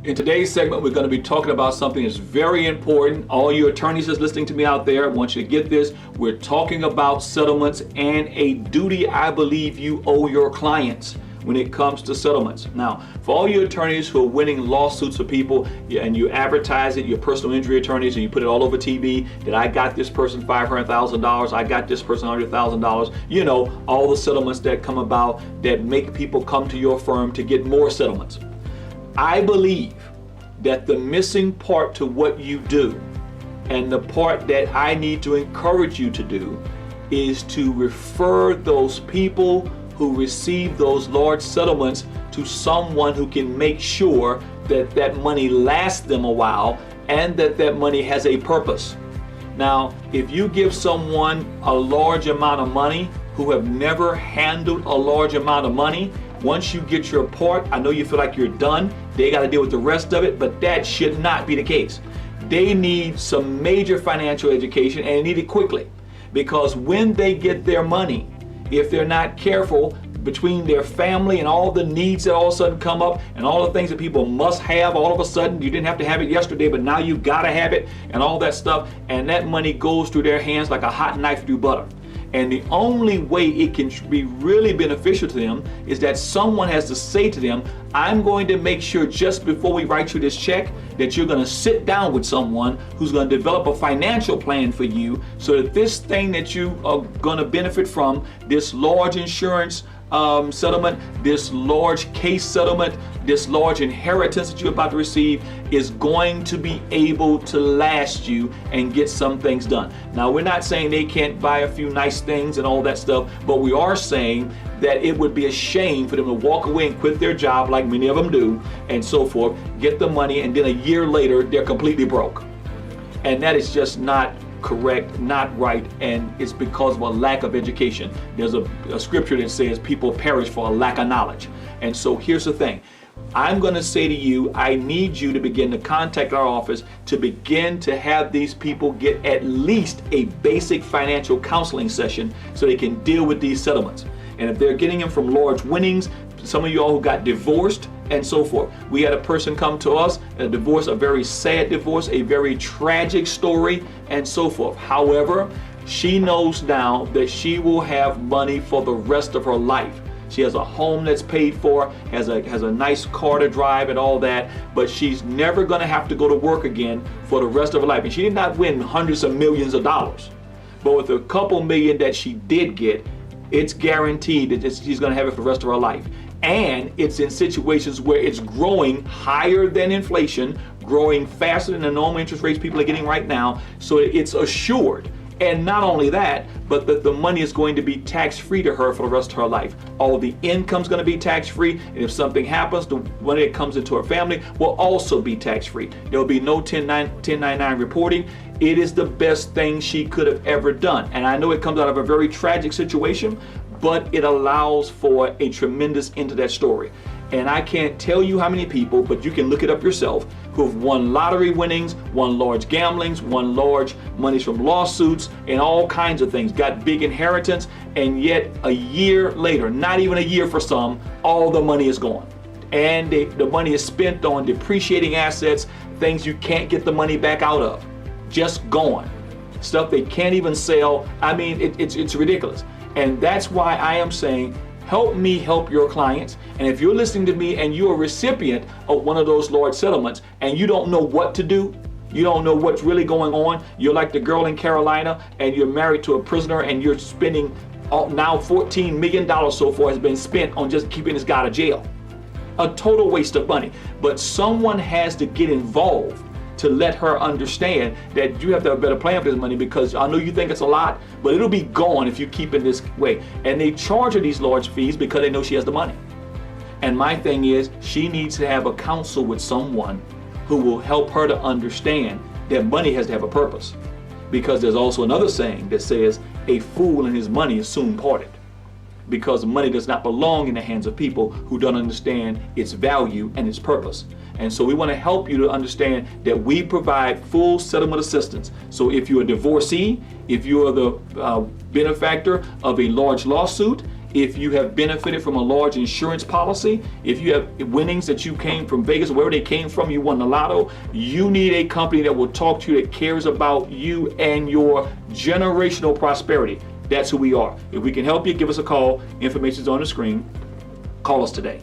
In today's segment, we're going to be talking about something that's very important. All you attorneys that's listening to me out there, I want you to get this. We're talking about settlements and a duty I believe you owe your clients when it comes to settlements. Now, for all you attorneys who are winning lawsuits for people and you advertise it, your personal injury attorneys, and you put it all over TV that I got this person $500,000, I got this person $100,000, you know, all the settlements that come about that make people come to your firm to get more settlements. I believe that the missing part to what you do, and the part that I need to encourage you to do, is to refer those people who receive those large settlements to someone who can make sure that that money lasts them a while and that that money has a purpose. Now, if you give someone a large amount of money who have never handled a large amount of money, once you get your part, I know you feel like you're done. They got to deal with the rest of it, but that should not be the case. They need some major financial education, and they need it quickly, because when they get their money, if they're not careful, between their family and all the needs that all of a sudden come up and all the things that people must have all of a sudden, you didn't have to have it yesterday, but now you gotta have it, and all that stuff, and that money goes through their hands like a hot knife through butter. And the only way it can be really beneficial to them is that someone has to say to them, I'm going to make sure just before we write you this check that you're going to sit down with someone who's going to develop a financial plan for you so that this thing that you are going to benefit from, this large insurance settlement, this large case settlement, this large inheritance that you're about to receive, is going to be able to last you and get some things done. Now, we're not saying they can't buy a few nice things and all that stuff, but we are saying that it would be a shame for them to walk away and quit their job like many of them do and so forth, get the money, and then a year later they're completely broke. And that is just not correct, not right, and it's because of a lack of education. There's a scripture that says people perish for a lack of knowledge. And so here's the thing. I'm going to say to you, I need you to begin to contact our office to begin to have these people get at least a basic financial counseling session so they can deal with these settlements. And if they're getting them from large winnings, some of you all who got divorced and so forth. We had a person come to us, a divorce, a very sad divorce, a very tragic story, and so forth. However, she knows now that she will have money for the rest of her life. She has a home that's paid for, has a nice car to drive and all that, but she's never going to have to go to work again for the rest of her life. And she did not win hundreds of millions of dollars. But with a couple million that she did get, it's guaranteed that she's going to have it for the rest of her life. And it's in situations where it's growing higher than inflation, growing faster than the normal interest rates people are getting right now. So it's assured. And not only that, but that the money is going to be tax-free to her for the rest of her life. All the income's going to be tax-free, and if something happens, the money that comes into her family will also be tax-free. There will be no 1099 reporting. It is the best thing she could have ever done. And I know it comes out of a very tragic situation, but it allows for a tremendous end to that story. And I can't tell you how many people, but you can look it up yourself, who have won lottery winnings, won large gamblings, won large monies from lawsuits and all kinds of things, got big inheritance, and yet a year later, not even a year for some, all the money is gone. And the money is spent on depreciating assets, things you can't get the money back out of, just gone. Stuff they can't even sell. I mean, it's ridiculous. And that's why I am saying, help me help your clients. And if you're listening to me and you're a recipient of one of those large settlements and you don't know what to do, you don't know what's really going on, you're like the girl in Carolina and you're married to a prisoner and you're spending now $14 million so far has been spent on just keeping this guy out of jail. A total waste of money. But someone has to get involved to let her understand that you have to have a better plan for this money, because I know you think it's a lot, but it'll be gone if you keep it this way. And they charge her these large fees because they know she has the money. And my thing is, she needs to have a counsel with someone who will help her to understand that money has to have a purpose. Because there's also another saying that says, a fool and his money is soon parted. Because money does not belong in the hands of people who don't understand its value and its purpose. And so we want to help you to understand that we provide full settlement assistance. So if you're a divorcee, if you are the benefactor of a large lawsuit, if you have benefited from a large insurance policy, if you have winnings that you came from Vegas, wherever they came from, you won the lotto, you need a company that will talk to you, that cares about you and your generational prosperity. That's who we are. If we can help you, give us a call. Information's on the screen. Call us today.